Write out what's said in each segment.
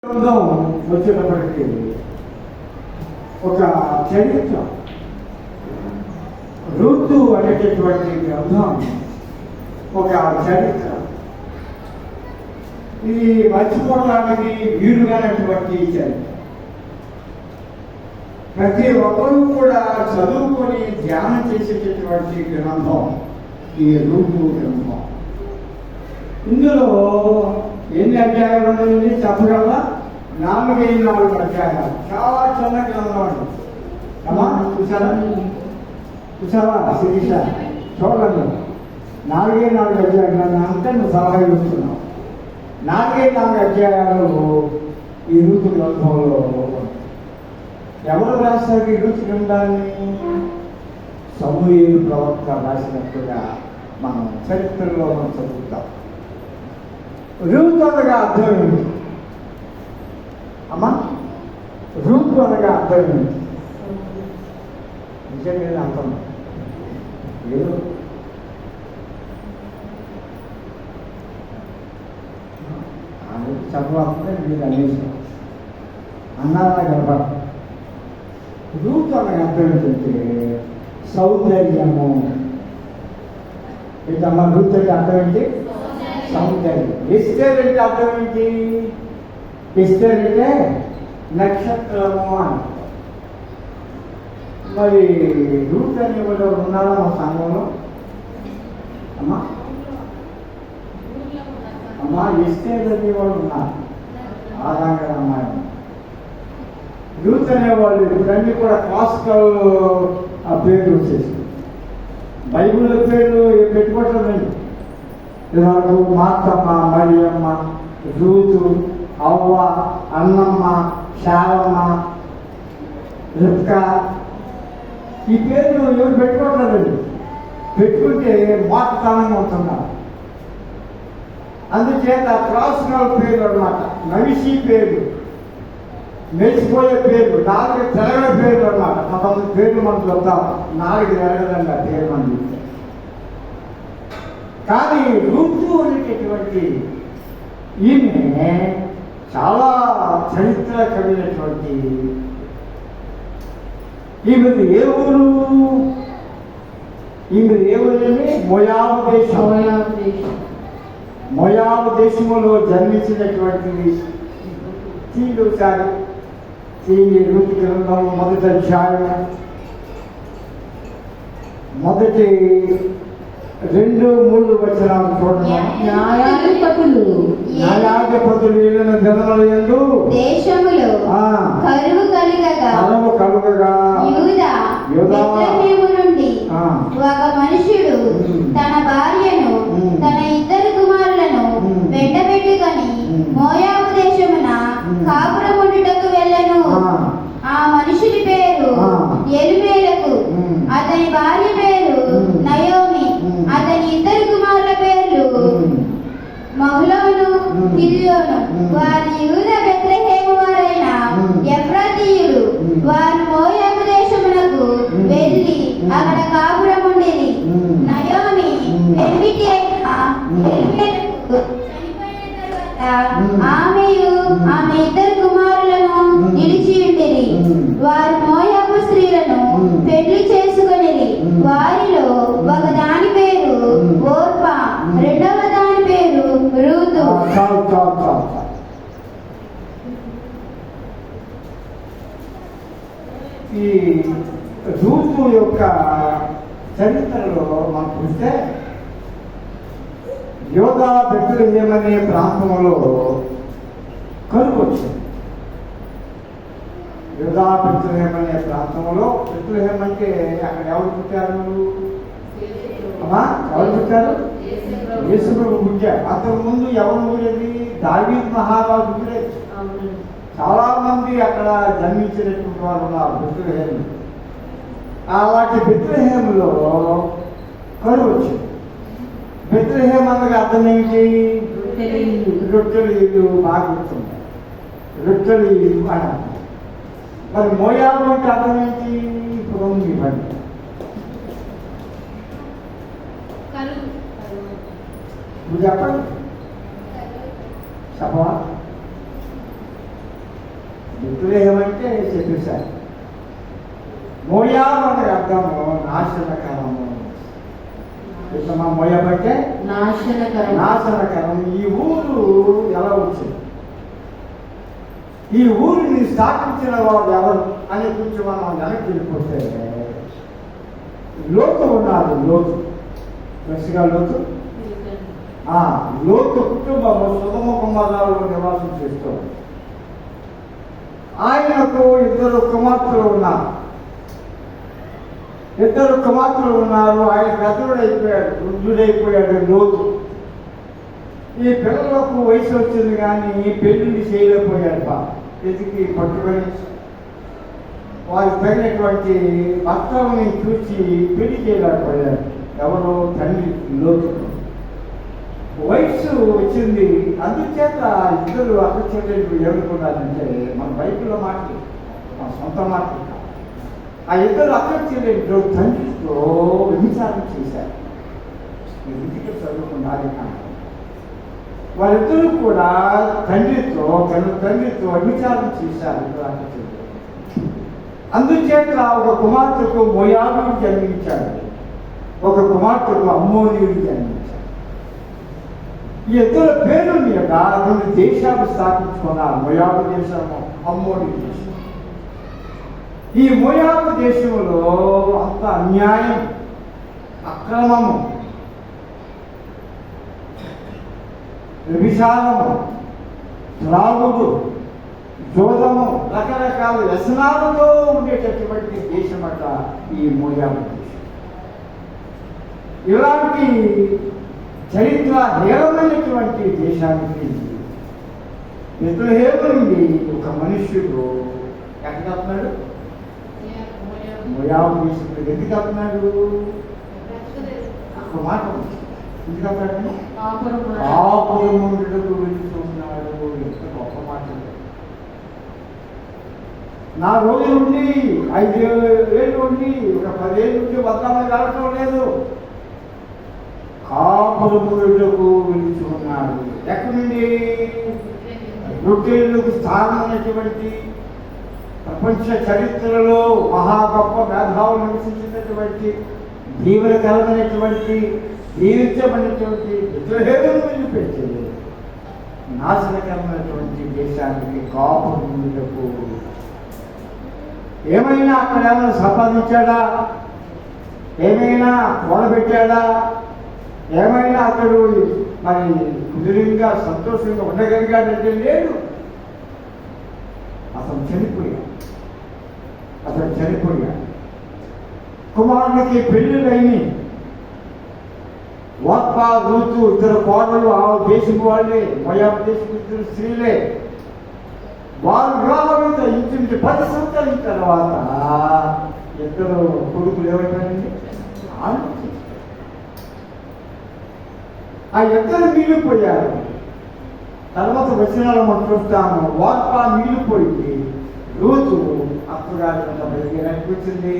గ్రంథం వచ్చేటప్పటికి ఒక చరిత్ర ఋతు అనేటటువంటి గ్రంథం ఒక చరిత్ర. ఇది మర్చిపోవడానికి వీలుగానటువంటి చరిత్ర. ప్రతి ఒక్కరూ కూడా చదువుకొని ధ్యానం చేసేటటువంటి గ్రంథం ఈ ఋతు గ్రంథం. ఇందులో ఎన్ని అధ్యాయాలు ఉన్నాయండి చెప్పగలరా? 4 అధ్యాయాలు. చాలా చిన్న గ్రంథం అండి. అమ్మా చూసావా శిరీష? చూడండి, 4 అధ్యాయాలు అంటే నువ్వు సలహా ఇస్తున్నావు. 4 అధ్యాయాలు ఈ ఋతు గ్రంథంలో. ఎవరు రాస్తారు ఈ ఋతు గ్రంథాన్ని? సమూయేలు ప్రవక్త రాసినట్టుగా మనం చరిత్రలో మనం చదువుతాం. రూతు అనగా అర్థం ఏమిటి అమ్మా? రూతు అనగా అర్థం ఏమిటి? నిజంగా అర్థం లేదు. చెప్పకపోతే మీరు అనేసి అన్నారా గర్భ. రూతు అనగా అర్థం ఏంటంటే సౌందర్యము. ఏంటమ్మా రూతు అంటే అర్థం ఏంటి? సౌందర్యం. ఎస్తేర్ అంటే అర్థం ఏంటి? ఎస్తేర్ అంటే నక్షత్రము అని. మరి రూత్ అనే వాళ్ళు ఉన్నారా మా సంఘంలో? అమ్మా ఎస్తేర్ అనేవాళ్ళు ఉన్నారు. ఆరాంగ అమ్మాయి. రూత్ అనేవాళ్ళు ఇప్పుడన్నీ కూడా క్లాసికల్ పేర్లు వచ్చేసి బైబిల్ పేర్లు పెట్టుకోవట్లేదండి. మార్తమ్మ, మరియమ్మ, రూతు, అవ్వ, అన్నమ్మ, శారమ్మ, రిబ్కా, ఈ పేర్లు ఎవరు పెట్టుకోవట్లేదండి. పెట్టుకుంటే మాటతానంగా ఉంటున్నారు. అందుచేత క్లాసికల్ పేర్లు అన్నమాట. నవిషి పేర్లు, మెచ్చిపోయే పేర్లు, 4 తెరగల పేర్లు అన్నమాట. 19 పేర్లు మనం చూద్దాం. 4 తెరగదండి ఆ పేరు మనం చూస్తే. కానీ ఋతు అనేటటువంటి ఈమె చాలా చరిత్ర కలిగినటువంటి. ఈమెది ఏ ఊరు? ఈమెది ఏ ఊరండి? మోయాబు దేశం. మోయాబు దేశంలో జన్మించినటువంటిది. ఋతు గ్రంథం 1వ అధ్యాయం మొదటి 2-3 వచనాలు చూడండి. న్యాయాధిపతులు ఏలిన దినముల యందు దేశములో కరువు కలుగగా యూదా నుండి ఒక మనుష్యుడు తన భార్యను తన 2 కుమారులను వెంటబెట్టుకొని మోయాబు దేశమున కాపురముండుటకు వెళ్ళెను. ఆ మనుషుడి పేరు ఎలీమెలెకు, అతని భార్య పేరు నయోమి. అతని 2 కుమారుల పేర్లు మహ్లోను, కిల్యోను. వారి యూదా బెత్లెహేము వారైన ఎఫ్రాతీయులు. వారు మోయాబు దేశమునకు వెళ్ళి అక్కడ కాపురముండిరి. నయోమి పెండిటి అయిన ఎలీమెలెకు చనిపోయిన తరువాత ఆమెయు ఆమె 2 కుమారులను నిలిచి ఉండిరి. వారు మోయాబు స్త్రీలను పెళ్లి చేసుకొనిరి. వారిలో ఒక దాని పేరు ఓర్పా, రెండవ దాని పేరు రూతు. ఈ రూతు యొక్క చరిత్రలో మనం చూస్తే యోధా బెత్లెహేము అనే ప్రాంతంలో కరువు వచ్చింది. యోధా బెత్లెహేము అనే ప్రాంతంలో, బెత్లెహేము అంటే అక్కడ ఎవరు పుట్టారు? అమ్మా ఎవరు పుట్టారు? యేసుప్రభు పుట్టారు. అంతకుముందు ఎవరు ఊరేది? దావీదు మహారాజు ఊరేది. చాలా మంది అక్కడ జన్మించినటువంటి వారు ఉన్నారు బెత్లెహేము. అలాంటి బెత్లెహేములో కరువు వచ్చింది. బెత్లెహేము అనగా అర్థం ఏంటి? రొట్టెలు ఇల్లు. బాగా గుర్తుంది, రొట్టెలు ఇల్లు అని. మరి మోయాబు అంటే అర్థం ఏంటి? పొంగి పడి. నువ్వు చెప్పండి, చెప్పవా? బెత్లెహేమంటే చెప్పేశారు. మోయాబు అంటే అర్థము నాశనకరము. మోయాబు అంటే నాశనకరం. ఈ ఊరు ఎలా వచ్చింది, ఈ ఊరిని స్థాపించిన వాడు ఎవరు అని కొంచెం మనం వెనక్కి వెళ్ళిపోతే లోతు ఉన్నారు. లోతు ఫ్రెష్గా లోతు కుటుంబము సుగమ కుమారాలు నివాసం చేస్తారు. ఆయనకు ఇద్దరు కుమార్తెలు ఉన్నారు. ఆయన పెద్దోడైపోయాడు, వృద్ధుడైపోయాడు లోతు. ఈ పిల్లలకు వయసు వచ్చింది కానీ పెళ్లిని చేయలేకపోయాడు. ఎదిగి పట్టుకొని వారికి తగినటువంటి భర్తల్ని చూసి పెళ్లి చేయలేకపోయాడు. ఎవరో తండ్రి లోతు. వయసు వచ్చింది, అందుచేత ఇద్దరు అక్క చెల్లెళ్ళు ఏమనుకున్నారంటే మన బైబిల్లో మాటలు, మన సొంత మాటలు. ఆ ఇద్దరు అక్క చెల్లెళ్ళు తండ్రితో వ్యభిచారం చేశారు. ఇంటికి చదువుకున్నారు. వాళ్ళిద్దరూ కూడా తన తండ్రితో వ్యభిచారం చేశారు. అందుచేత ఒక కుమార్తెకు మోయాబుడు జన్మించాడు, ఒక కుమార్తెకు అమ్మోనీయుడు జన్మించాడు. ఈ ఇద్దరు పేరు మీద రెండు దేశాలు స్థాపించుకున్నారు. మోయాబు దేశము, అమ్మోని దేశం. ఈ మోయాబు దేశంలో అంత అన్యాయం, అక్రమము, వ్యభిచారము, త్రాగుడు, జోదము, రకరకాల వ్యసనాలతో ఉండేటటువంటి దేశమట ఈ మోయాబు దేశం. ఇలాంటి చరిత్ర హేరమైనటువంటి దేశానికి బెత్లెహేము నుండి ఒక మనుష్యుడు ఎక్కడికి వస్తున్నాడు? మోయాబు దేశంలో. ఎందుకు వస్తున్నాడు? ఒక మాట ఎందుకు వస్తాడు? కాపురముండుటకు వెళ్తున్నాడు. ఎంత గొప్ప మాట! నా రోజు నుండి 5 ఏళ్ళు ఉండి ఒక 10 ఏళ్ళ నుండి వద్దామని కావటం లేదు. కాపురముండుటకు వెళ్తున్నాడు. ఎక్కడి నుండి? రొట్టెలకు స్థానమైనటువంటి ప్రపంచ చరిత్రలో మహా గొప్ప మేధావులు నివసించినటువంటి దీవెనకరమైనటువంటి జీవించబడినటువంటి బెత్లెహేమును వదిలిపెట్టింది నాశనకరమైనటువంటి దేశానికి కాపురముండుటకు. ఏమైనా అక్కడ ఏమైనా సంపాదించాడా? ఏమైనా కూడబెట్టాడా? ఏమైనా అతడు మరి కుదురుగా సంతోషంగా ఉండగలిగాడంటే లేదు. అతను చనిపోయా. కుమారునికి పెళ్ళిళ్ళైన ఓర్పా, రూతు ఇద్దరు కోడలు ఆ దేశపు వాళ్ళే, మోయాబు దేశపు ఇద్దరు స్త్రీలే. వారు వివాహం ఇంచుమించు 10 సంవత్సరాల తర్వాత ఇద్దరు కొడుకులు ఏమైపోయారండి? ఆ ఇద్దరు మిగిలిపోయారు. తర్వాత వచనాలు మనం చూస్తాము. ఓర్పా మిగిలిపోయింది, రూతు అత్తగారి బయలుదేరానికి వచ్చింది.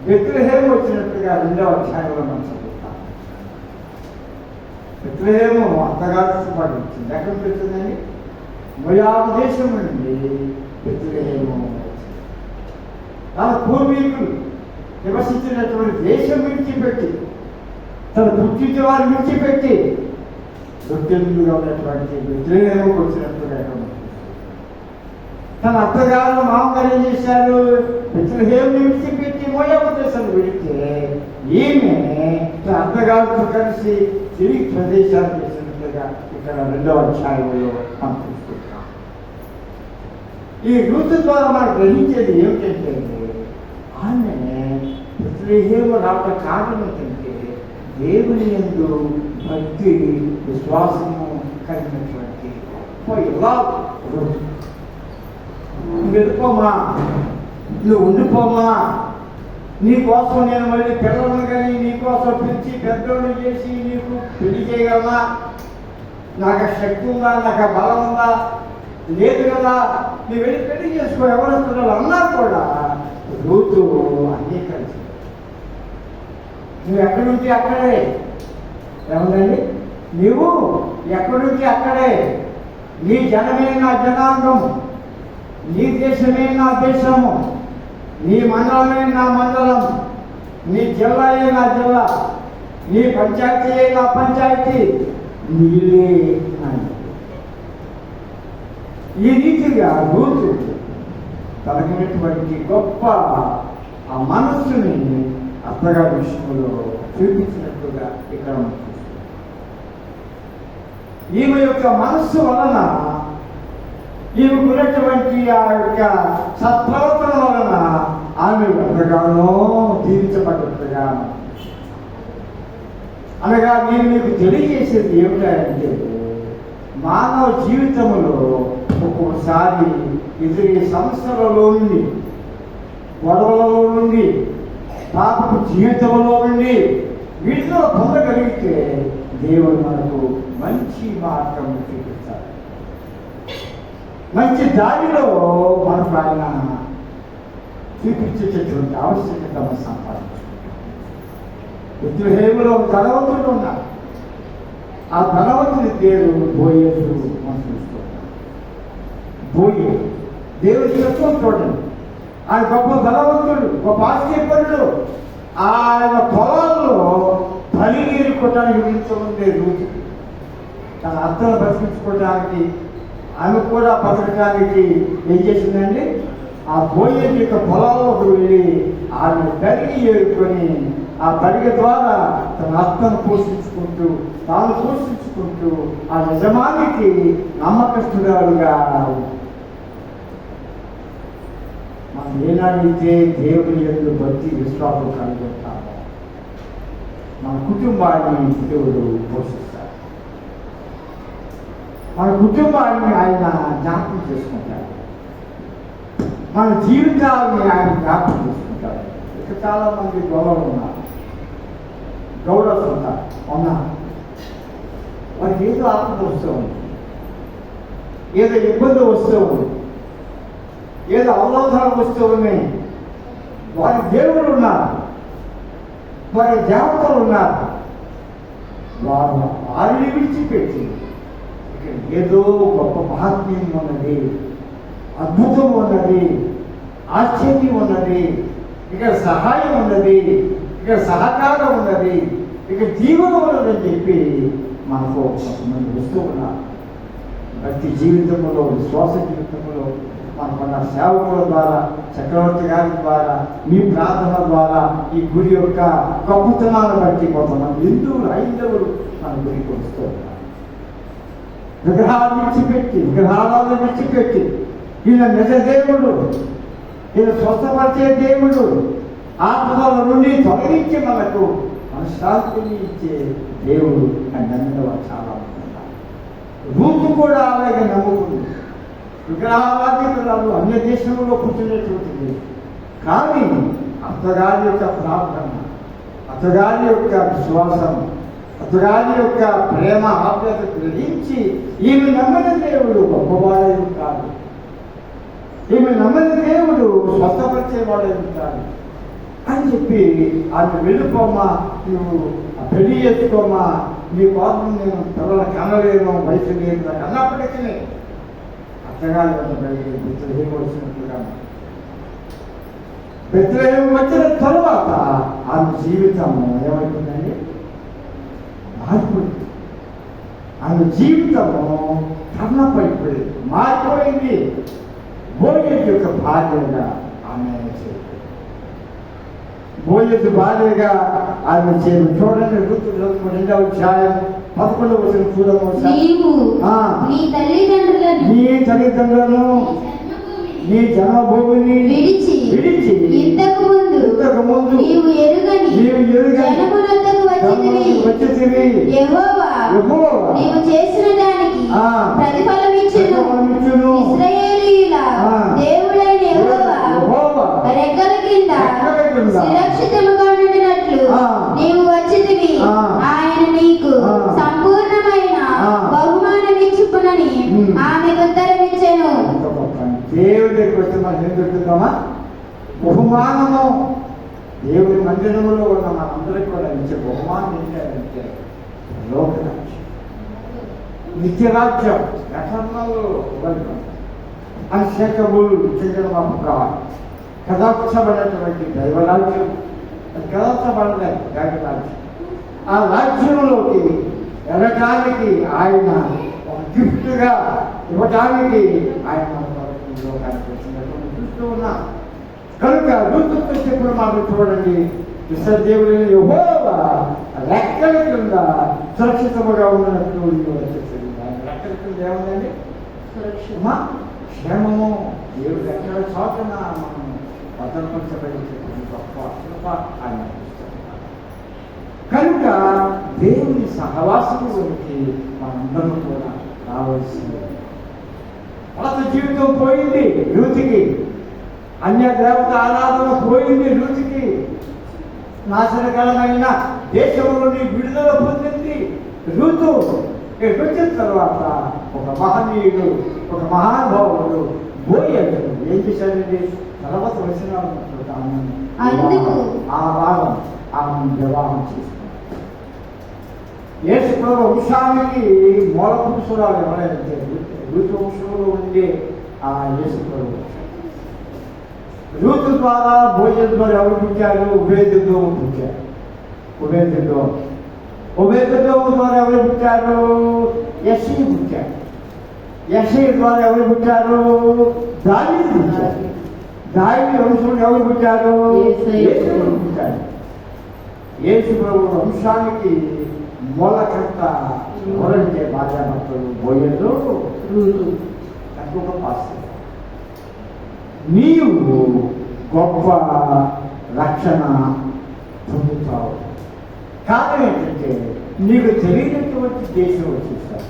బెత్లెహేము వచ్చినట్టుగా 2వ అధ్యాయంలో మనం చదువుతాం. బెత్లెహేము అత్తగారి పాటు వచ్చింది. ఎక్కడి నుంచి వచ్చిందండి? మోయాబు దేశం నుండి బెత్లెహేము వచ్చింది. తన పూర్వీకులు నివసించినటువంటి దేశం విడిచిపెట్టి, తన పుట్టించిన వారిని విడిచిపెట్టి దొడ్డెల్లుగా ఉన్నటువంటి బెత్లెహేముకు వచ్చినట్టుగా తన అత్తగారు మామగారు ఏం చేశారు? బెత్లెహేమును విడిచిపెట్టి మోయాబు దేశం వెళితే ఈమె తన అత్తగారితో కలిసి తిరిగి ప్రదేశాలు చేసినట్లుగా ఇక్కడ 2వ అధ్యాయంలో మనం చూసుకుంటాం. ఈ రూతు ద్వారా మనం గ్రహించేది ఏమిటంటే ఆమె బెత్లెహేము రావడం కారణం ఏంటంటే దేవుని యందు భక్తి, విశ్వాసము కలిగినటువంటి రూతు. నువ్వు వెళ్ళిపోమా, నువ్వు ఉండిపోమా, నీకోసం నేను మళ్ళీ పిల్లలను కానీ నీకోసం పిలిచి పెద్దోళ్ళు చేసి నీకు పెళ్లి చేయగలనా? నాకు ఆ శక్తి ఉందా? నాకు ఆ బలం ఉందా? లేదు కదా. నువ్వు వెళ్ళి పెళ్లి చేసుకో, ఎవరు పిల్లలు అన్నా కూడా రూతు అంగీకరించు. నువ్వు ఎక్కడుంటే అక్కడే. ఏముందండి? నువ్వు ఎక్కడుంటే అక్కడే. నీ జనమే నా జనాంగం, నీ దేశమే నా దేశము, నీ మండలమే నా మండలం, నీ జిల్లాయే నా జిల్లా, నీ పంచాయతీయే నా పంచాయతీ, నీళ్ళే అని. ఈ రీతిగా రూతు తనకినటువంటి గొప్ప ఆ మనస్సుని అత్తగారి విషయంలో చూపించినట్లుగా ఇక్కడ మనం చూస్తాం. ఈమె యొక్క మనస్సు వలన, ఈమెకున్నటువంటి ఆ యొక్క సత్ప్రవర్తన వలన ఆమె ఎంతగానో దీవించబడ్డట్టుగా. అనగా నేను మీకు తెలియజేసేది ఏమిటంటే, మానవ జీవితంలో ఒక్కొక్కసారి ఎదురే సమస్యలలో నుండి, గొడవలలో నుండి, పాపపు జీవితంలో నుండి విడుదల పొందగలిగితే దేవుడు మనకు మంచి మార్గం చూపిస్తాడు. మంచి దారిలో మనకు ఆయన చూపించేటటువంటి ఆవశ్యకత మనం సంపాదించుకుంటాం. బెత్లెహేములో ఒక ధనవంతుడు ఉన్నాడు. ఆ ధనవంతుని పేరు బోయేజు మనం చూస్తున్నాం. బోయేజు దేవుడి చెప్తాం చూడండి. ఆయన గొప్ప ధనవంతుడు, గొప్ప ఆశ్చర్యపరుడు. ఆయన పొలాల్లో పనినీరు కొట్టడానికి విధించే రోజు తన అత్తను బతికించుకోవడానికి, ఆమె కూడా బతకడానికి ఏం చేసిందండి? ఆ బోయేజు యొక్క పొలాల్లోకి వెళ్ళి ఆమె బరిగి ఏరుకొని ఆ బరిగ ద్వారా తన అత్తను పోషించుకుంటూ, తాను పోషించుకుంటూ ఆ యజమానికి నమ్మకస్తురాలుగా. మనం ఏనాడైతే దేవుడి యందు భక్తి విశ్వాసం కలిగి ఉంటామో మన కుటుంబాన్ని దేవుడు పోషిస్తాడు. మన కుటుంబాన్ని ఆయన జ్ఞాపకం చేసుకుంటాడు. మన జీవితాన్ని ఆయన జ్ఞాపకం చేసుకుంటాడు. ఇక చాలా మంది గౌరవం ఉన్నారు, గౌరవం ఉన్నారు. వారికి ఏదో ఆపద వస్తూ ఉంది, ఏదో ఇబ్బంది వస్తూ ఉంది, ఏదో అవరోధాలు వస్తూ ఉన్నాయి. వారి దేవుళ్ళు ఉన్నారు, వారి దేవతలు ఉన్నారు. వారిని విడిచిపెట్టి ఇక్కడ ఏదో గొప్ప మహాత్మ్యం ఉన్నది, అద్భుతం ఉన్నది, ఆశ్చర్యం ఉన్నది, ఇక్కడ సహాయం ఉన్నది, ఇక్కడ సహకారం ఉన్నది, ఇక్కడ జీవనం ఉన్నదని చెప్పి మనకు కొంతమంది వస్తూ ఉన్నారు. ప్రతి జీవితంలో, విశ్వాస జీవితంలో మనకున్న సేవకుల ద్వారా, చక్రవర్తి గారి ద్వారా, మీ ప్రార్థన ద్వారా, ఈ గుడి యొక్క గొప్పతనాన్ని బట్టి కొంతమంది హిందువులు, హైందవులు మన గురికి వస్తూ ఉన్నారు. విగ్రహాలను విడిచిపెట్టి ఈయన నిజ దేవుడు, ఈయన స్వస్థపరిచే దేవుడు, ఆత్మల నుండి తొలగించి మనకు మనశ్శాంతిని ఇచ్చే దేవుడు అని నమ్మిన వారు చాలా మంది ఉన్నారు. రూపు కూడా అలాగే నమ్ముకుంది. విగ్రహారాధికురాలు అన్య దేశంలో కూర్చునేటువంటిది. కానీ అత్తగారి యొక్క ప్రార్థన, అత్తగారి యొక్క విశ్వాసం, అత్తగారి యొక్క ప్రేమ ఆప్యాయత గ్రహించి ఈమె నమ్మిన దేవుడు గొప్పవాడై ఉంటాడు, ఈమె నమ్మిన దేవుడు స్వస్థపరిచేవాడై ఉంటాడు అని చెప్పి ఆమె వెళ్ళిపోమా, నువ్వు పెళ్లి చేసుకోమా, నీ కోసం నేను పిల్లల కనలేను, వయసు లేదు నాకు అన్నప్పటికీ అత్తగారి వద్ద బెత్లెహేం వచ్చినట్లుగా. బెత్లెహేం వచ్చిన తరువాత ఆమె జీవితం ఏమైపోయిందండి? మారిపోయింది. ఆమె జీవితము కర్ణపైపోయింది, మారిపోయింది. బోయేజు యొక్క భార్యగా ఆమె బోయేజు భార్యగా ఆమె చేరు. చూడండి, ఋతు 2వ అధ్యాయం 11వ వచనం చూడవచ్చు. నీ తల్లిదండ్రులను నీ జన్మభూమిని విడిచి ఇంతకు ముందు నీవు ఎరుగని వచ్చితివి. యెహోవా నీవు చేసిన దానికి ప్రతిఫలం ఇచ్చును. ఇశ్రాయేలీయుల దేవుడైన యెహోవా రెక్కల కింద సురక్షితముగా ఉండినట్లు నీవు వచ్చితివి. ఆయన నీకు సంపూర్ణమైన బహుమానం ఇచ్చుకునని ఆమెకు ఉత్తరమిచ్చెను. దేవుడి దగ్గరికి వచ్చి మనం ఏం చెప్తున్నామా? బహుమానము. దేవుడి మందిరంలో ఉన్న మనందరికీ కూడా ఇచ్చే బహుమానం ఏంటంటే లోకరాజ్యం, నిత్యరాజ్యం. Eternal unshakable children of God, కదల్చబడినటువంటి దైవరాజ్యం. అది కదల్చబడలేదు దైవరాజ్యం. ఆ రాజ్యంలోకి వెళ్ళటానికి ఆయన ఒక గిఫ్ట్గా ఇవ్వటానికి ఆయన లోకానికి వచ్చినట్టు చూస్తూ ఉన్నాం. కనుక రూతుతో చెప్పిన మాట చూడండి, విశ్వదేవుడైన యెహోవా రెక్కల కింద సురక్షితముగా ఉన్నట్టు వచ్చేసింది. ఆయన రెక్కల కింద ఏముందండి? సురక్షితమా, క్షేమము. దేవుడు ఎక్కడ చోటన మనం భద్రపరచబడి గొప్ప కృప ఆయన ఇస్తున్నాడు. కనుక దేవుని సహవాసంలోకి మనందరం కూడా రావాల్సింది. పాత జీవితం పోయింది రూతుకి, అన్య దేవత ఆరాధన పోయింది రూతుకి, నాశనకరమైన దేశంలో నుండి విడుదల పొందింది రూతు. వచ్చిన తర్వాత ఒక మహనీయుడు, ఒక మహానుభావుడు బోయదు ఏం చేశాడండి? తర్వాత వచ్చిన ఆ భాగం ఆమె వివాహం చేసుకున్నాడు. యేసు ప్రభు వంశానికి మూల పురుషురాలు ఎవరైతే రూతు వంశంలో ఉండే ఆ యేసు ప్రభు. రూతు ద్వారా బోయదు ద్వారా ఎవరు పుట్టారు? ఉబేదుదోము పుట్టారు. ఉబేదుదోము ద్వారా ఎవరు పుట్టారు? యెషీ పుట్టారు. యెషీ ద్వారా ఎవరు పుట్టారు? దావీదు పుట్టారు. దావీదు వంశంలో ఎవరు పుట్టారు? యేసు పుట్టారు. యేసు ప్రభు వంశానికి మూలకర్త ఎవరంటే భార్యాభర్తలు బోయదు, రూతు. ఇంకొక పాస్టర్. నీవు గొప్ప రక్షణ పొందుతావు. కారణం ఏంటంటే నీకు తెలియనటువంటి దేశం వచ్చేసారు.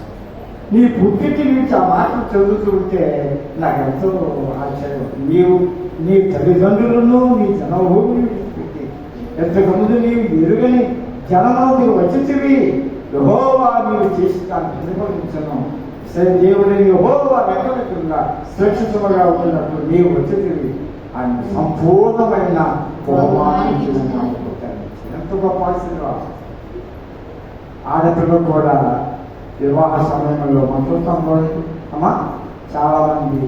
నీ పుట్టింటి నుంచి ఆ మాటలు చదువుతుంటే నాకు ఎంతో ఆశ్చర్యం. నీ తల్లిదండ్రులను నీ జనభూమిని విడిచిపెట్టి ఎంతకుముందు నీవు ఎరుగని జనములకు వచ్చితివి. యెహోవా నీవు చేస్తాను అనుభవించను. సరే, దేవుడిని యెహోవా వెంకటకుండా సురక్షితముగా ఉంటున్నప్పుడు నీవు వచ్చితివి. ఆయన సంపూర్ణమైన ఎంత గొప్ప ఆశీర్వాదం. ఆడపిల్లలు కూడా వివాహ సమయంలో మనం చూస్తాం అమ్మా, చాలామంది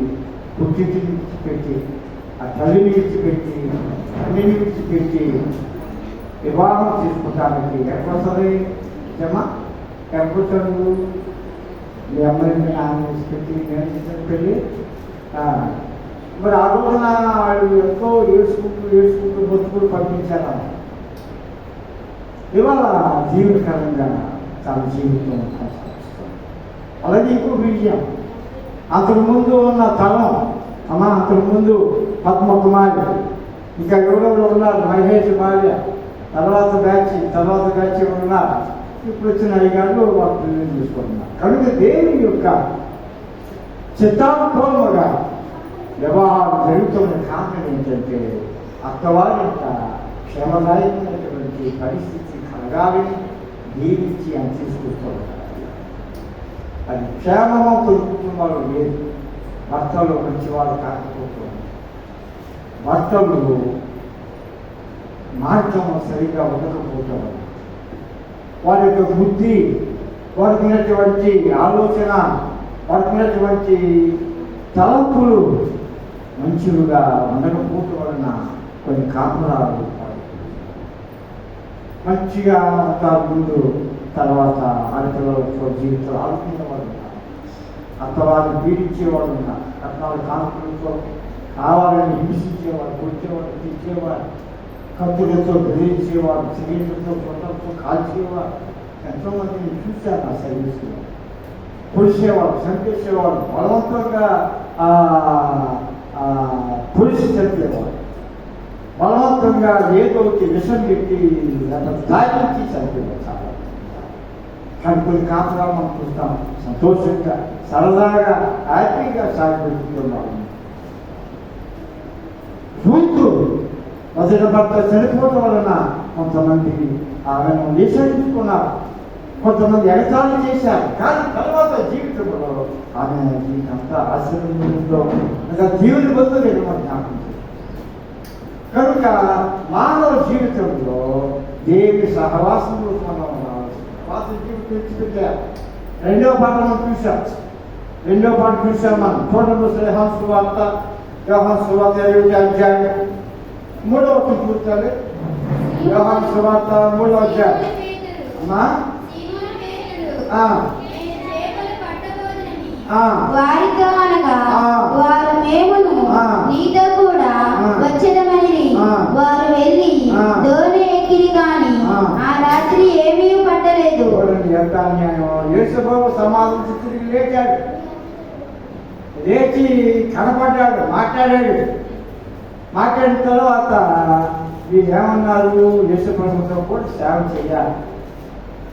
పుట్టింటిని విడిచిపెట్టి, ఆ తల్లిని విడిచిపెట్టి, తల్లిని విడిచిపెట్టి వివాహం చేసుకుంటానికి ఎక్కడొస్తుంది జమా? ఎక్కడొచ్చాడు? మీ అమ్మాయిని నాన్న విడిచిపెట్టి నేను చేసిన పెళ్ళి. మరి ఆ రోజున వాళ్ళు ఎంతో ఏడ్చుకుంటూ బతుకులు పంపించారు. ఇవాళ జీవితకరంగా చాలా జీవితం కొనసాగిస్తుంది. అలాగే ఇంకో విజయం, అంతకుముందు ఉన్న తరం అమ్మా, అంతకుముందు పద్మకుమారి, ఇంకా ఎవరెవరు ఉన్నారు, మహేష్ భార్య, తర్వాత బ్యాచ్ ఉన్నారు. ఇప్పుడు వచ్చిన అయ్యగారు వాళ్ళు పిల్లలు తీసుకుంటున్నారు. కనుక దేవుని యొక్క చిత్తానుకూలముగా వ్యవహారం జరుగుతున్న కారణం ఏంటంటే అత్తవారి యొక్క క్షేమదాయకమైనటువంటి పరిస్థితి కలగాలని దీవించి అని తీసుకుంటూ ఉంటారు. అది క్షేమము కుటుంబాలు లేదు. భర్తలు మంచివాళ్ళు కాకపోతే, భర్తలు మార్గం సరిగ్గా ఉండకపోవటం, వారి యొక్క బుద్ధి, వారికి ఉన్నటువంటి ఆలోచన, వారికి ఉన్నటువంటి తలంపులు మంచిగా ఉండకపోవటం వలన కొన్ని కాపురాలు మంచిగా ఉంటారు ముందు, తర్వాత ఆడపిల్లలతో జీవితం ఆడుకునేవాళ్ళు ఉన్నారు, అత్తవారిని పీడించేవాళ్ళు ఉన్నారు, కట్నాలు కానుకలతో కావాలని హింసించేవాడు, కొట్టేవాడు, తెచ్చేవాడు, కత్తులతో బెదిరించేవాడు, సిగరెట్లతో పొట్టలతో కాల్చేవాడు. ఎంతోమందిని చూశాను ఆ సర్వీస్లో. పొడిచేవాడు, చంపేసేవాడు, బలవంతంగా పొడిచి చంపేవాడు, బలవంతంగా ఏదో ఒకటి విషం పెట్టి దాయించి చంపేవాడు. చాలా కానీ కొన్ని కాపురాలు మనం చూస్తాం సంతోషంగా, సరదాగా, హ్యాపీగా సాగిపెట్టుకున్నాము. రూతు మొదటి భర్త చనిపోవడం వలన కొంతమంది ఆమెను నిషేధించుకున్నారు, కొంతమంది ఎగతాళి చేశారు. కానీ తర్వాత జీవితంలో ఆమె జీవితంతా ఆశీర్వాదంలో ఇంకా దేవుని బంధువులు మనం జ్ఞాపకం చేస్తాం. కనుక మానవ జీవితంలో దేవుని సహవాసంలో మనం రావాల్సింది. పాత జీవితం విడిచిపెట్టారు. రెండవ పాఠం మనం చూసాం. రెండో పాట చూసాం మనం. చూడండి యోహాను సువార్త 7వ అధ్యాయం 3వ వచనం చూస్తాడు. యోహాను సువార్త 3వ అధ్యాయం. అమ్మా వారితో అనగా వారు మేమును నీతో కూడా వచ్చేదమని వారు వెళ్ళి దోణి ఎక్కిరి కాని ఆ రాత్రి ఏమీ పట్టలేదు. ఎంత అన్యాయం! యేసుబాబు సమాధి తిరిగి లేచాడు, లేచి కనపడ్డాడు, మాట్లాడాడు. మాట్లాడిన తర్వాత వీళ్ళు ఏమన్నారు? యేసుప్రభుతో కూడా సేవ చేయాలి.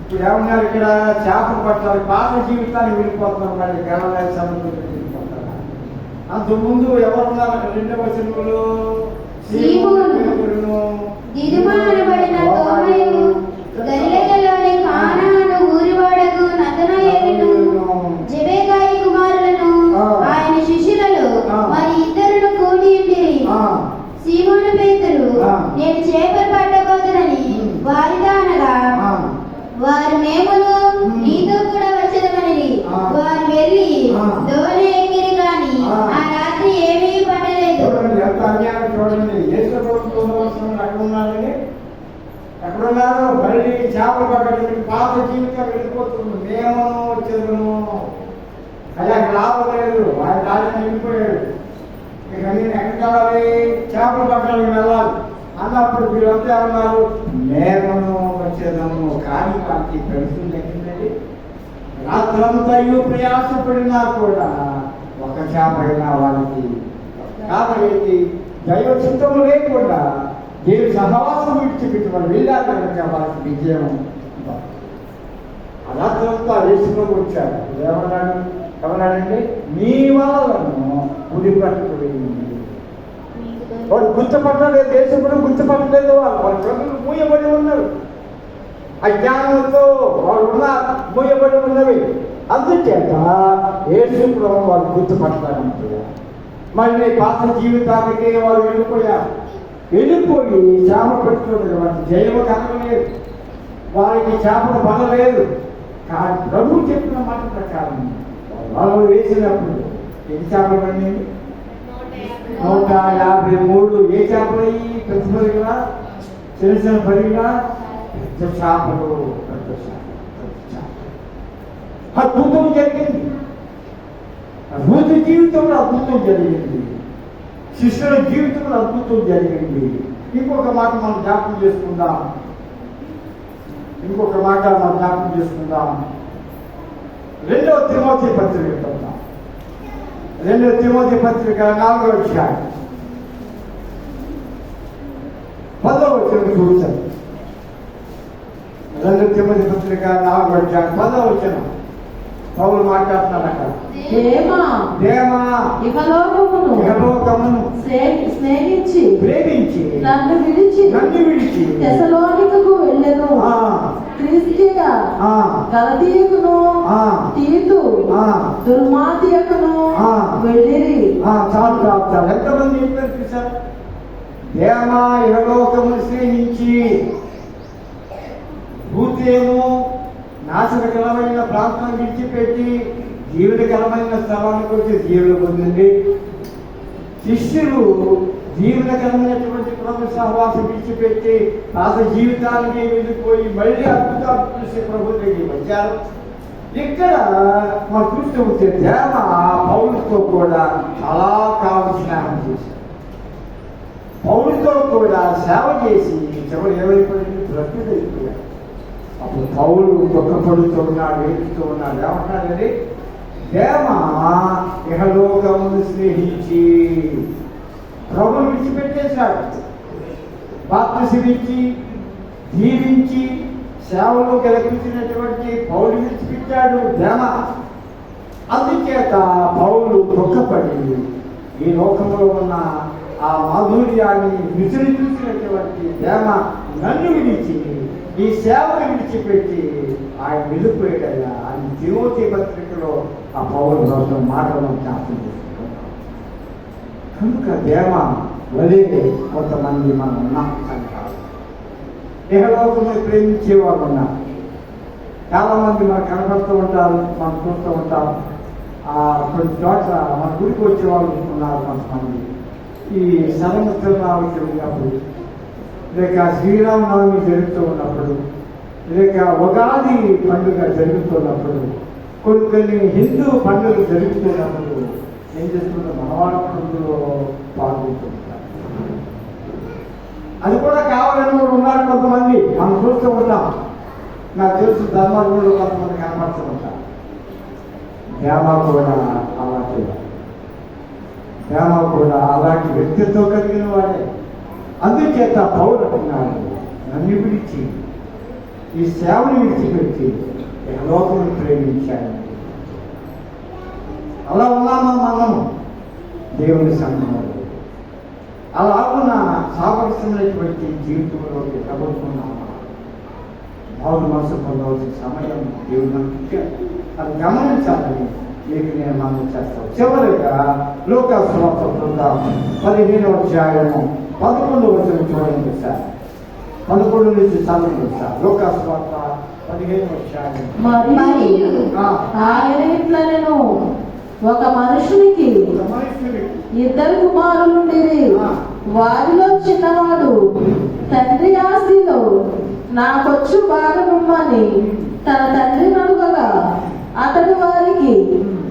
ఇప్పుడు ఏమన్నారు? ఇక్కడ చేపలు పట్టాలి, పాత జీవితాన్ని వెళ్ళిపోతున్నారు, మళ్ళీ గెలవలే సముద్రం వెళ్ళిపోతారు. అంతకుముందు ఎవరున్నారు అక్కడ? 2వ వచనంలో గలిలయలోని కానాను ఊరివాడకు నతనయేలును జెబెదాయి కుమారులను ఆయన శిష్యులలో మరి ఇద్దరును కూడి ఉండిరి. సీమోను పేతురు నేను చేపలు పట్టబోతునని వారితో అనగా వారు మేమును నీతో కూడా వచ్చేదమని వారు వెళ్ళి దోణి ఎక్కిరి కాని ఆ రాత్రి ఏమీ పట్టలేదు. ఎంత అన్యాయం చూడండి! ఎక్కడున్నారు? మళ్ళీ చేపలు పట్టడానికి పాత జీవితం వెళ్ళిపోతుంది. మేము వచ్చేదను అయ్యా, లాభం లేదు, ఆయన రాజు వెళ్ళిపోయాడు. ఇక నేను ఎక్కడ కావాలి? చేపలు పట్టడానికి వెళ్ళాలి అన్నప్పుడు వీళ్ళంతా ఉన్నారు, మేమను వచ్చేదము. కానీ వారికి పెడుతుంది ఎక్కిందండి. రాత్రంతా ప్రయాసపడినా కూడా ఒక చేప అయినా వాళ్ళకి కాబట్టి దైవ చిత్తము లేకుండా దేవుని సహవాసం విడిచిపెట్టి వాళ్ళు వెళ్ళారు కనుక వాళ్ళకి విజయం. ఆ రాత్రంతా యేసులోకి వచ్చాడు. ఏమన్నాడండి? మీ వాళ్ళను గుడిపట్టుకుపోయింది. వాడు గుర్తుపట్టలేదు, దేశంలో గుర్తుపట్టలేదు. వాళ్ళ ప్రజలు మూయబడి ఉన్నారు, అజ్ఞానంతో వాళ్ళు ఉన్నారు, మూయబడి ఉన్నవి. అందుచేత యేసులో వాళ్ళు గుర్తుపట్టాలంటే మళ్ళీ పాత జీవితానికి వాళ్ళు వెళ్ళిపోయి చేప పెట్టుకోలేదు. వారికి జయము కలగలేదు, వారికి చేపల బల లేదు. కానీ ప్రభువు చెప్పిన మాట ప్రకారం వాళ్ళు వేసినప్పుడు ఎన్ని చేపలు పడినాయి? 153. ఏ చేపలు? పెద్ద పరిగా, చిన్న చిన్న పరిగా, పెద్ద చేపలు. అద్భుతం జరిగింది. అద్భుత జీవితంలో అద్భుతం జరిగింది, శిష్యుల జీవితంలో అద్భుతం జరిగింది. ఇంకొక మాట మనం జ్ఞాపకం చేసుకుందాం. 2వ తిమోతి పత్రిక చూద్దాం. 2వ తిమోతి పత్రిక 4వ అధ్యాయం 10వ వచనం చూడండి. 2వ తిమోతి పత్రిక 4వ అధ్యాయం 10వ వచనం పౌలు మాట్లాడుతున్నాడు అక్కడ. ఇహలోకమును ప్రేమించి నన్ను విడిచి తెస్సలోనికకు వెళ్ళెను. క్రీస్తుగా గలతీయుకును తీతు దుర్మార్గుకును వెళ్ళిరి. చాలు. ఎంతమంది చెప్పారు చూసారు? దేమా ఇహలోకమును స్నేహించి భూతేమో నాశనకరమైన ప్రాంతాన్ని విడిచిపెట్టి జీవనకరమైన స్థలానికి వచ్చి జీవులు పొందింది. శిష్యులు జీవనకరమైనటువంటి ప్రభు సహవాసం విడిచిపెట్టి పాత జీవితానికి వెళ్ళిపోయి మళ్ళీ అద్భుతాలు చూసి ప్రభు దగ్గరికి వచ్చారు. ఇక్కడ మనం చూస్తూ ఉంటే దేవ పౌలుతో కూడా చాలా కాలం స్నేహం చేశారు. పౌలుతో కూడా సేవ చేసి చివరి ఏమైపోయింది? బ్రతుకైపోయారు. అప్పుడు పౌలు దుఃఖపడుతూ ఉన్నాడు, ఏడుస్తూ ఉన్నాడు. ఏమంటాడండి? దేవ ఇహలోకమును స్నేహించి ప్రభువును విడిచిపెట్టేశాడు. బాప్తిసమిచ్చి జీవించి సేవలో గెలిపించినటువంటి పౌలు విడిచిపెట్టాడు దేవ. అందుచేత పౌలు దుఃఖపడి ఈ లోకంలో ఉన్న ఆ మాధుర్యాన్ని విసిరి చూసినటువంటి దేవ నన్ను విడిచి ఈ సేవను విడిచిపెట్టి ఆయన వెళ్ళిపోయాడయ్యా అని తిమోతి పత్రికలో ఆ పౌరు కోసం మాటలను జ్ఞాపకం చేసుకుంటున్నాం. కనుక దేవ వలే కొంతమంది మనం ఉన్నాం కనుక ఇహలోకంలో ప్రేమించే వాళ్ళు ఉన్నారు. చాలామంది మనకు కనపడుతూ ఉంటారు, మనం చూస్తూ ఉంటాం. కొన్ని చోట్ల మన గుడికి వచ్చే వాళ్ళు ఉన్నారు కొంతమంది. ఈ శరముత్సవాలకి వెళ్ళినప్పుడు, లేక శ్రీరామనవమి జరుగుతూ ఉన్నప్పుడు, లేక ఉగాది పండుగ జరుగుతున్నప్పుడు, కొన్ని హిందూ పండుగలు జరుగుతున్నప్పుడు ఏం చేస్తుంటే మనవాళ్ళ పండుగలో పాల్గొంటుంటారు. అది కూడా కావాలని కూడా ఉన్నారు కొంతమంది, మనం చూస్తూ ఉంటాం. నాకు తెలుసు ధర్మగుళ్ళు కొంతమంది కనపడుతూ ఉంటారు. దేవ కూడా అలాంటి దేవ కూడా అలాంటి వ్యక్తిత్వం కలిగిన వాడే. అందుచేత పౌరులు అంటున్నాడు, నన్ను విడిచి ఈ సేవను విడిచిపెట్టి లోకం ప్రేమించాడు. అలా ఉన్నామా మనం దేవుని సంఘంలో? అలా ఉన్న సాపరిస్తున్నటువంటి జీవితంలోకి తగ్గుతున్నామా? బాగు మనసు పొందవలసిన సమయం దేవుడు మనకి ఇచ్చాడు. అది గమనించాలని మీకు నేను మనం చేస్తాను. చివరిగా లోకాసు వార్త చూద్దాం. 15వ అధ్యాయము 11వ వచనం చూడండి సార్. 11 నుంచి చదవండి సార్. లోకాసు వార్త 15వ అధ్యాయం. మరియు ఆయన ఇట్లనెను, ఒక మనుషునికి 2 కుమారులుండిరి. వారిలో చిన్నవాడు తండ్రి ఆస్తిలో నాకొచ్చు భాగమిమ్మని తన తండ్రిని అడుగగా, అతడు వారికి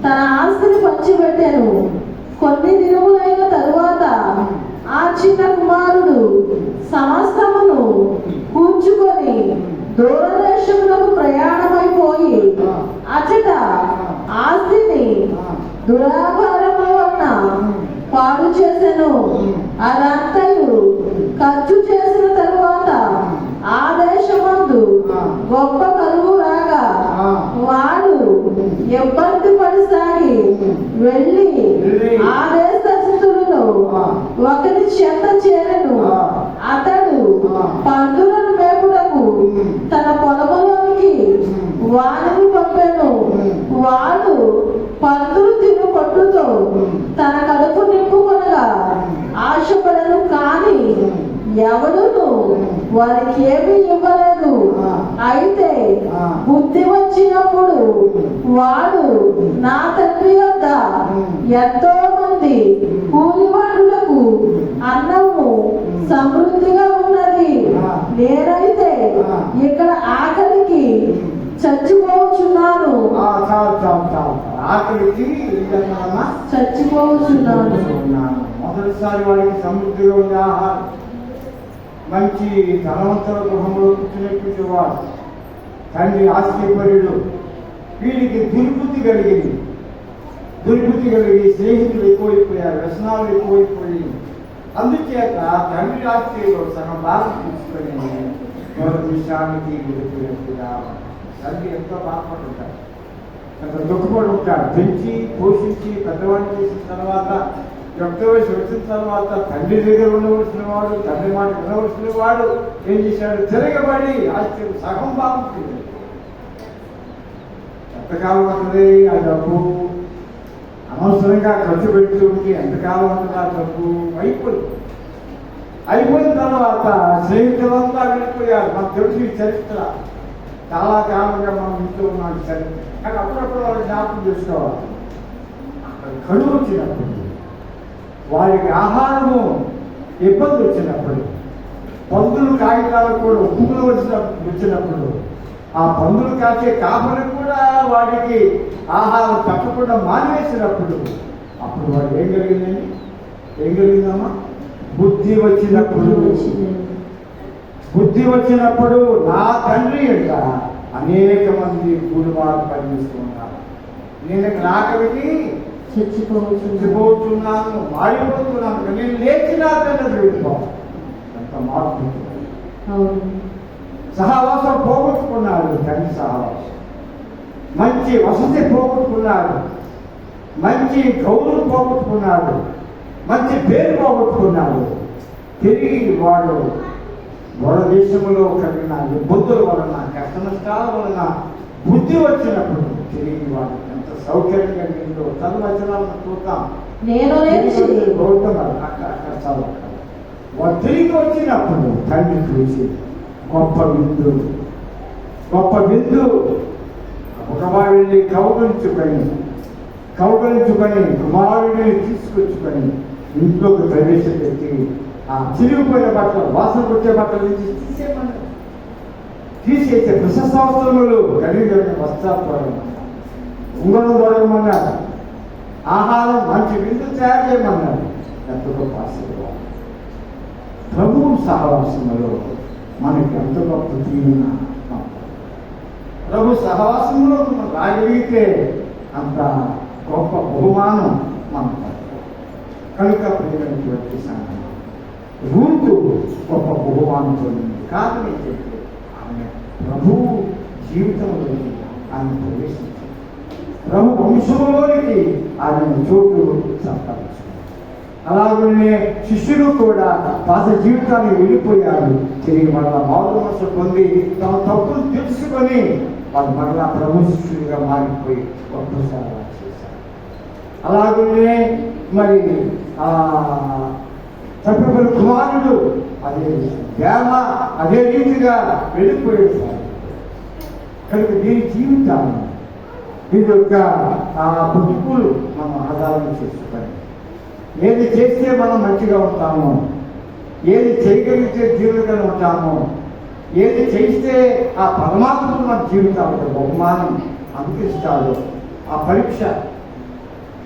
తన ఆస్తిని పంచిపెట్టాను. కొన్ని దినములైన తరువాత ఆ చిన్న కుమారుడు సమస్తమును కూర్చుకొని దూరదేశములకు ప్రయాణమైపోయి అచట ఆస్తిని దురాభారము వలన పాడు చేసెను. అదంతయు ఖర్చు చేసిన తరువాత ఆ దేశమందు గొప్ప కరువు రాగా వాడు ఇబ్బంది పడిసాగి వెళ్ళి ఆ దేశస్థులలో ఒకరి చెంత చేరెను. అతడు పందులను మేపుటకు తన పొలములోనికి వాడిని పంపెను. వాడు పందులు తిను పట్టుతో తన కడుపు నింపుకొనగా ఆశపడను, కానీ ఎవడును వారికి ఏమీ ఇవ్వలేదు. అయితే బుద్ధి వచ్చినప్పుడు వాడు నా తండ్రి వద్ద ఎంతో మంది కూలివాడులకు అన్నము సమృద్ధిగా ఉన్నది, నేనైతే ఇక్కడ ఆకలికి చచ్చిపోవచ్చున్నాను. ఆకలికి చచ్చిపోవచ్చున్నాను. మొదటిసారి వాడికి సమృద్ధిగా ఉండే ఆహారం, మంచి ధనవంతుల గృహంలో కూర్చున్నటువంటి వాడు, తండ్రి ఆశ్చర్యపరుడు. వీడికి దుర్బుద్ధి కలిగి స్నేహితులు ఎక్కువైపోయారు, వ్యసనాలు ఎక్కువైపోయి, అందుచేత తండ్రి ఆశ్చర్యంలో సగం బాధ తీసుకొని విషయానికి విడిపోయినట్టుగా తండ్రి ఎంతో బాధపడుంటాడు, ఎంత దుఃఖపడి ఉంటాడు. పెంచి పోషించి పెద్దవాడిని చేసిన తర్వాత, యుక్త వయసు వచ్చిన తర్వాత తండ్రి దగ్గర ఉండవలసిన వాడు, తండ్రి మాట ఉండవలసిన వాడు ఏం చేశాడు? తిరగబడి ఆశ్చర్యం సగం బాగుంటుంది. ఎంతకాలం ఉంటుంది ఆ డబ్బు? అనవసరంగా ఖర్చు పెడుతూ ఉంటే ఎంతకాలం ఉంటుంది ఆ డబ్బు? అయిపోయిన తర్వాత స్నేహితులంతా వెళ్ళిపోయారు. మనకు తెలిసి చరిత్ర చాలా కాలంగా మనం ఇంట్లో ఉన్నాం చరిత్ర. కానీ అప్పుడప్పుడు వాళ్ళు జ్ఞాపకం చేసుకోవాలి. అక్కడ కడుపు వచ్చినప్పుడు, వారికి ఆహారము ఇబ్బంది వచ్చినప్పుడు, పందులు కాగితాలు కూడా ఉప్పులు వచ్చినప్పుడు, ఆ పందులు కాచే కాపరి కూడా వాడికి ఆహారం తప్పకుండా మానివేసినప్పుడు, అప్పుడు వాడు ఏం కలిగిందమ్మా? బుద్ధి వచ్చినప్పుడు నా తండ్రి యొక్క అనేక మంది కూలివారు పనిచేస్తూ ఉన్నారు, నేను ఇక్కడ ఆకలికి చచ్చిపోతున్నాను, మారిపోతున్నాను, నేను లేచినా తండ్రి వెళ్ళిపోవాలి. ఎంత మార్పు! సహవాసం పోగొట్టుకున్నాడు తండ్రి సహవాసం, మంచి వసతి పోగొట్టుకున్నాడు, మంచి గౌరవం పోగొట్టుకున్నాడు, మంచి పేరు పోగొట్టుకున్నాడు. తిరిగి వాడు దేశంలో కలిగిన ఇబ్బందుల వలన, కష్ట నష్టాల వలన బుద్ధి వచ్చినప్పుడు తిరిగి వాడు ఎంత సౌకర్యం కలిగిందో చదువచనాలను చూద్దాం. వాడు తిరిగి వచ్చినప్పుడు తండ్రి చూసి గొప్ప విందు ఒకవాడు వెళ్ళి కౌగులించుకొని కౌగలించుకొని కుమారుడిని తీసుకొచ్చుకొని ఇంట్లోకి ప్రవేశపెట్టి ఆ చిరిగిపోయిన బట్టలు, వాసన కొట్టే బట్టలు తీసేయమన్నారు. తీసేసే ప్రశస్త వస్త్రములు కలిగిన వస్త్రాలు ఉంగరం తొడగమన్నారు. ఆహారం మంచి విందు తయారు చేయమన్నారు. ఎంత గొప్ప ఆశీర్వాదం! ప్రభువు సహవాసములో మనకి ఎంత గొప్ప దీవెన! ప్రభు సహవాసంలో మనం రాగలిగితే అంత గొప్ప బహుమానం మనకు. కనుక ప్రియమైనటువంటి సంఘం, రూతు గొప్ప బహుమానం పొందింది. కారణం ఏంటంటే ఆమె ప్రభువు జీవితంలోకి ఆమె ప్రవేశించింది. ప్రభు వంశంలోనికి ఆయన చోటు సంపాదించింది. అలాగనే శిష్యులు కూడా పాత జీవితాన్ని వెళ్ళిపోయారు. తిరిగి మరలా మారు మనసు పొంది తమ తప్పులు తెలుసుకొని వాళ్ళు మరలా ప్రభు శిష్యులుగా మారిపోయి గొప్ప సేవ చేశారు. అలాగనే మరి తప్పిపోయిన కుమారుడు అదే ప్రేమ అదే రీతిగా వెళ్ళిపోయేసారు. కనుక దీని జీవితాన్ని దీని యొక్క పుట్టుకులు మనం ఆధారం చేసుకొని ఏది చేస్తే మనం మంచిగా ఉంటామో, ఏది చేయగలిగితే జీవితంగా ఉంటామో, ఏది చేస్తే ఆ పరమాత్మకు మన జీవితాలకు బహుమానం అందిస్తాడో ఆ పరీక్ష,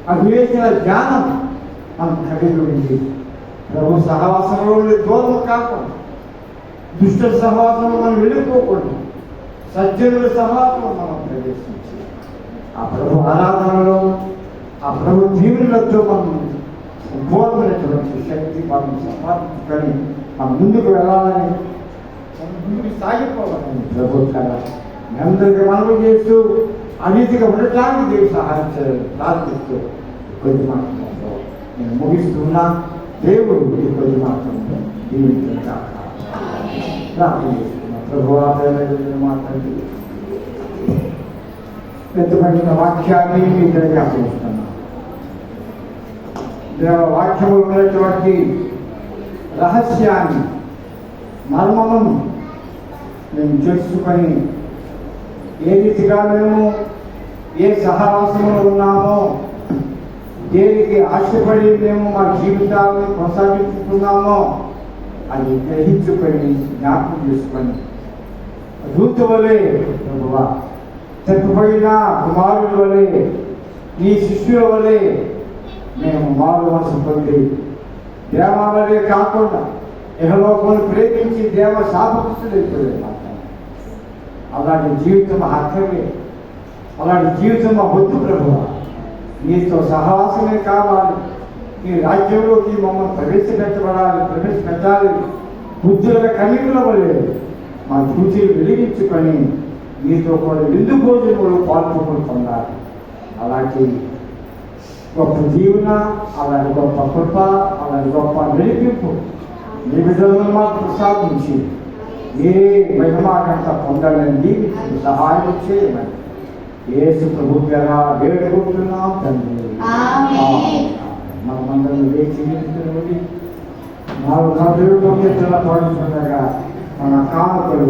ఆ వివేచన జ్ఞానం మనం కలిగి ఉంది. ప్రభు సహవాసంలో దూరం కాకుండా, దుష్ట సహవాసంలో మనం వెళ్ళిపోకుండా, సజ్జనుల సహవాసంలో మనం ప్రవేశించి ఆ ప్రభు ఆరాధనలో, ఆ ప్రభు దీవులతో మనం సంపూర్ణమైనటువంటి శక్తి మనం సంపాదించుకొని మనం ముందుకు వెళ్ళాలని, మనం ముందుకు సాగిపోవాలని ప్రభు కదా అందరికీ మనవి చేస్తూ అనీతిగా ఉండటానికి దేవుడు సహాయం చేయాలని ప్రార్థిస్తూ కొద్ది మాత్రంలో నేను ముగిస్తున్నా. దేవుడు ఈ కొద్ది మాత్రంలో దీవించగా ప్రార్థన చేస్తున్నా. ప్రభు ఆదరణ మాట్లాడి పెద్దపడిన వాక్యాన్ని మీ దగ్గర ఆచరిస్తున్నాను. దేవ వాక్యములు ఉన్నటువంటి రహస్యాన్ని, మర్మమును మేము తెలుసుకొని ఏ రీతిగా మేము ఏ సహవాసంలో ఉన్నామో, దేనికి ఆశపడి మేము మా జీవితాన్ని కొనసాగించుకున్నామో అది గ్రహించుకొని జ్ఞాపకం చేసుకొని రూతు వలె ప్రభువా, తప్పిపోయిన కుమారుడు వలె, నీ శిష్యుల వలె మేము మారు మనసు పొంది దేవాలయే కాకుండా ఇహలోకమును ప్రేమించి దేవ శాపకృష్ణులైపోయారు. అలాంటి జీవితం హక్కమే, అలాంటి జీవితం వద్దు ప్రభువా. నీతో సహవాసమే కావాలి. నీ రాజ్యంలోకి మమ్మల్ని ప్రవేశపెట్టాలి. బుద్ధుల కన్నికల వల్లే మా సూచీలు వెలిగించుకొని నీతో కూడా విందు భోజనములు పాల్గొని పొందాలి. అలాంటి గొప్ప జీవన, అలాంటి గొప్ప కృప, అలాంటి గొప్ప నడిపింపు నీ విధులను మాకు ప్రసాదించి ఏ మహిమాకంత పొందాలని దీవించి సహాయం చేయమని యేసు ప్రభు ద్వారా వేడుకుంటున్నాం తండ్రి. మనమందరం వేచి నిలుచుని నాలుగు నదులు పాడుతుండగా మన కానుకలు